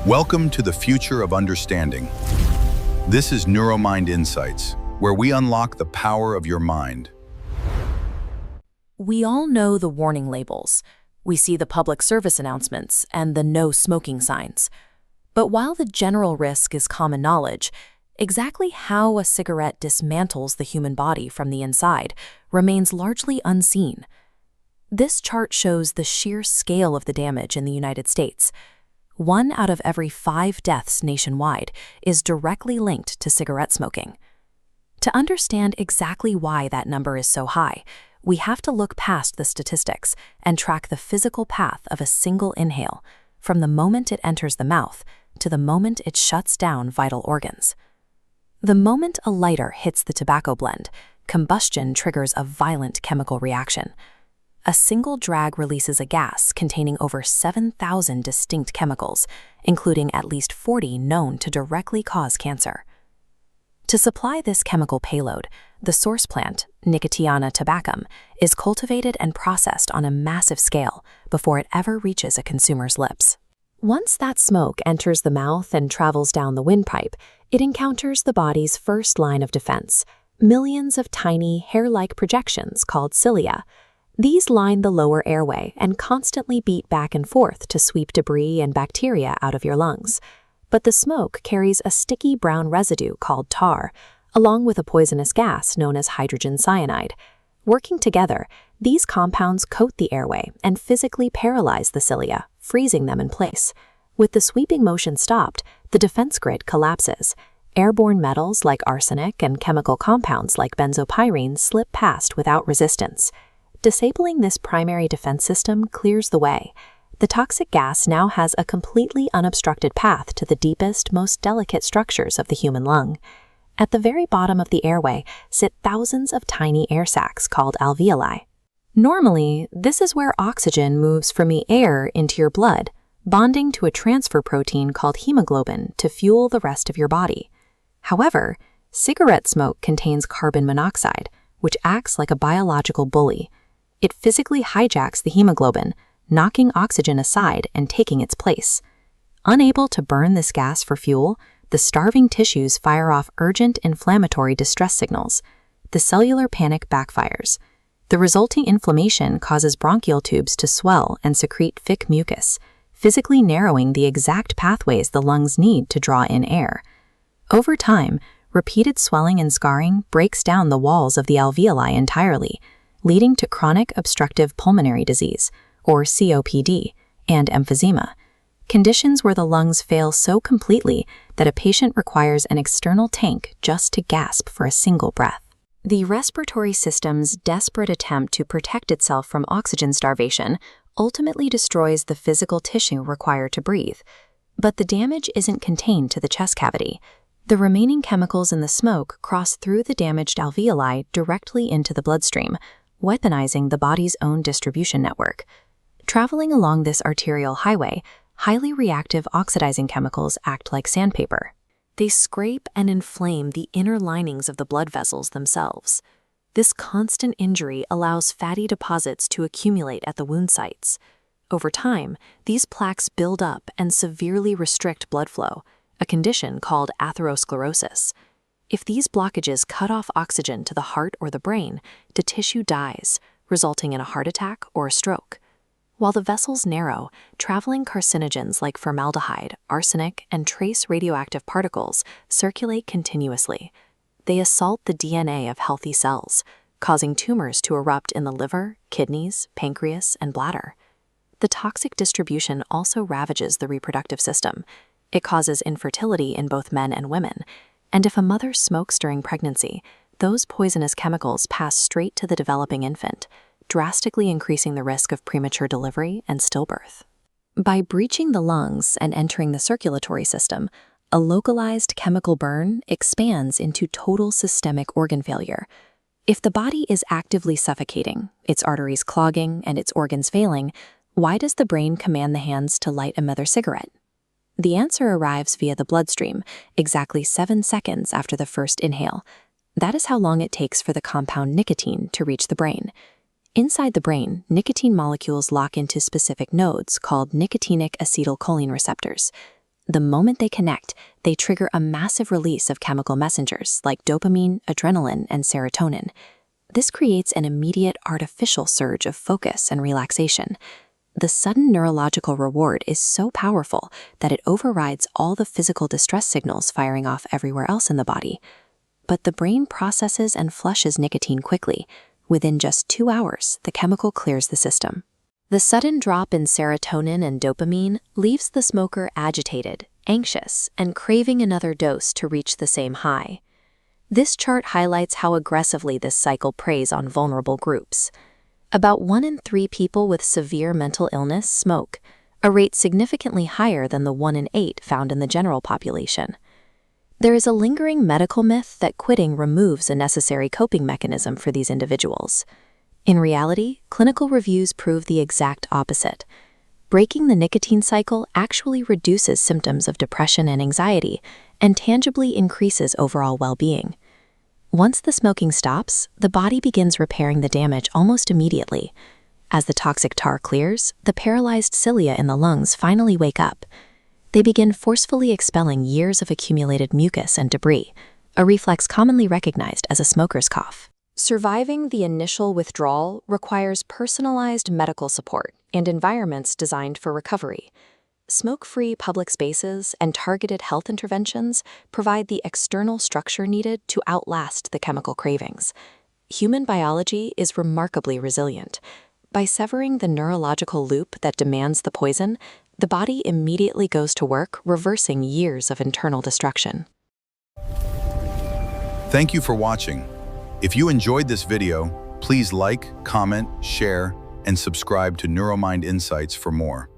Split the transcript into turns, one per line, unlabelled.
Welcome to the future of understanding. This is NeuroMind Insights, where we unlock the power of your mind.
We all know the warning labels. We see the public service announcements and the no smoking signs. But while the general risk is common knowledge, exactly how a cigarette dismantles the human body from the inside remains largely unseen. This chart shows the sheer scale of the damage in the United States. 1 out of every 5 deaths nationwide is directly linked to cigarette smoking. To understand exactly why that number is so high, we have to look past the statistics and track the physical path of a single inhale, from the moment it enters the mouth to the moment it shuts down vital organs. The moment a lighter hits the tobacco blend, combustion triggers a violent chemical reaction. A single drag releases a gas containing over 7,000 distinct chemicals, including at least 40 known to directly cause cancer. To supply this chemical payload, the source plant, Nicotine tabacum, is cultivated and processed on a massive scale before it ever reaches a consumer's lips. Once that smoke enters the mouth and travels down the windpipe, it encounters the body's first line of defense, millions of tiny hair-like projections called cilia. These line the lower airway and constantly beat back and forth to sweep debris and bacteria out of your lungs. But the smoke carries a sticky brown residue called tar, along with a poisonous gas known as hydrogen cyanide. Working together, these compounds coat the airway and physically paralyze the cilia, freezing them in place. With the sweeping motion stopped, the defense grid collapses. Airborne metals like arsenic and chemical compounds like benzopyrene slip past without resistance. Disabling this primary defense system clears the way. The toxic gas now has a completely unobstructed path to the deepest, most delicate structures of the human lung. At the very bottom of the airway sit thousands of tiny air sacs called alveoli. Normally, this is where oxygen moves from the air into your blood, bonding to a transfer protein called hemoglobin to fuel the rest of your body. However, cigarette smoke contains carbon monoxide, which acts like a biological bully. It physically hijacks the hemoglobin, knocking oxygen aside and taking its place. Unable to burn this gas for fuel, the starving tissues fire off urgent inflammatory distress signals. The cellular panic backfires. The resulting inflammation causes bronchial tubes to swell and secrete thick mucus, physically narrowing the exact pathways the lungs need to draw in air. Over time, repeated swelling and scarring breaks down the walls of the alveoli entirely, leading to chronic obstructive pulmonary disease, or COPD, and emphysema, conditions where the lungs fail so completely that a patient requires an external tank just to gasp for a single breath. The respiratory system's desperate attempt to protect itself from oxygen starvation ultimately destroys the physical tissue required to breathe. But the damage isn't contained to the chest cavity. The remaining chemicals in the smoke cross through the damaged alveoli directly into the bloodstream, weaponizing the body's own distribution network. Traveling along this arterial highway, highly reactive oxidizing chemicals act like sandpaper. They scrape and inflame the inner linings of the blood vessels themselves. This constant injury allows fatty deposits to accumulate at the wound sites. Over time, these plaques build up and severely restrict blood flow, a condition called atherosclerosis. If these blockages cut off oxygen to the heart or the brain, the tissue dies, resulting in a heart attack or a stroke. While the vessels narrow, traveling carcinogens like formaldehyde, arsenic, and trace radioactive particles circulate continuously. They assault the DNA of healthy cells, causing tumors to erupt in the liver, kidneys, pancreas, and bladder. The toxic distribution also ravages the reproductive system. It causes infertility in both men and women. And if a mother smokes during pregnancy, those poisonous chemicals pass straight to the developing infant, drastically increasing the risk of premature delivery and stillbirth. By breaching the lungs and entering the circulatory system, a localized chemical burn expands into total systemic organ failure. If the body is actively suffocating, its arteries clogging, and its organs failing, why does the brain command the hands to light another cigarette? The answer arrives via the bloodstream, exactly 7 seconds after the first inhale. That is how long it takes for the compound nicotine to reach the brain. Inside the brain, nicotine molecules lock into specific nodes called nicotinic acetylcholine receptors. The moment they connect, they trigger a massive release of chemical messengers like dopamine, adrenaline, and serotonin. This creates an immediate artificial surge of focus and relaxation. The sudden neurological reward is so powerful that it overrides all the physical distress signals firing off everywhere else in the body. But the brain processes and flushes nicotine quickly. Within just 2 hours, the chemical clears the system. The sudden drop in serotonin and dopamine leaves the smoker agitated, anxious, and craving another dose to reach the same high. This chart highlights how aggressively this cycle preys on vulnerable groups. About 1 in 3 people with severe mental illness smoke, a rate significantly higher than the 1 in 8 found in the general population. There is a lingering medical myth that quitting removes a necessary coping mechanism for these individuals. In reality, clinical reviews prove the exact opposite. Breaking the nicotine cycle actually reduces symptoms of depression and anxiety and tangibly increases overall well-being. Once the smoking stops, the body begins repairing the damage almost immediately. As the toxic tar clears, the paralyzed cilia in the lungs finally wake up. They begin forcefully expelling years of accumulated mucus and debris, a reflex commonly recognized as a smoker's cough. Surviving the initial withdrawal requires personalized medical support and environments designed for recovery. Smoke-free public spaces and targeted health interventions provide the external structure needed to outlast the chemical cravings. Human biology is remarkably resilient. By severing the neurological loop that demands the poison, the body immediately goes to work reversing years of internal destruction.
Thank you for watching. If you enjoyed this video, please like, comment, share, and subscribe to Neuromind Insights for more.